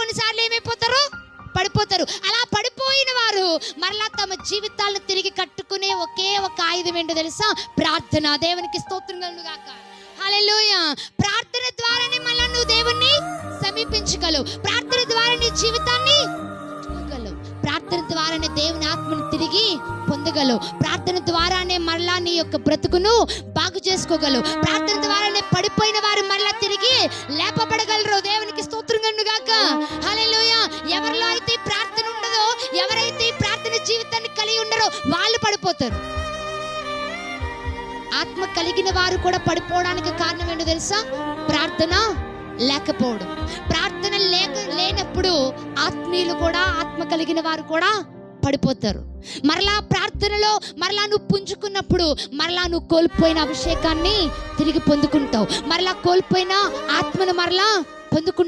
కొన్నిసార్లు ఏమైపోతారు? పడిపోతారు. అలా పడిపోయిన వారు మరలా తమ జీవితాలను తిరిగి కట్టుకునే ఒకే ఒక ఆయుధం ఏంటో తెలుసా? ప్రార్థన. దేవునికి స్తోత్రం కలుగును గాక. హల్లెలూయా. ప్రార్థన ద్వారానే మళ్ళా నువ్వు దేవుణ్ణి సమీపించగలవు. ప్రార్థన ద్వారా నీ జీవితాన్ని కట్టుకోగలవు. ప్రార్థన ద్వారానే దేవుని ఆత్మను తిరిగి పొందగలవు. ప్రార్థన ద్వారానే మరలా నీ యొక్క బ్రతుకును బాగు చేసుకోగలవు. ప్రార్థన ద్వారానే పడిపోయిన వారు మరలా తిరిగి లేపబడగలరు. దేవునికి స్తోత్రం కలుగును గాక. హల్లెలూయా. ఎవరిలో అయితే ప్రార్థన ఉండదో, ఎవరైతే ప్రార్థన జీవితాన్ని కలిగి ఉండరో వాళ్ళు పడిపోతారు. ఆత్మ కలిగిన వారు కూడా పడిపోవడానికి కారణం ఏంటో తెలుసా? ప్రార్థన లేకపోవడం. ప్రార్థన లేనప్పుడు ఆత్మీయులు కూడా, ఆత్మ కలిగిన వారు కూడా పడిపోతారు. మరలా ప్రార్థనలో మరలా నువ్వు పుంజుకున్నప్పుడు మరలా నువ్వు కోల్పోయిన అభిషేకాన్ని తిరిగి పొందుకుంటావు. మరలా కోల్పోయిన ఆత్మను మరలా పొందుకుంటావు.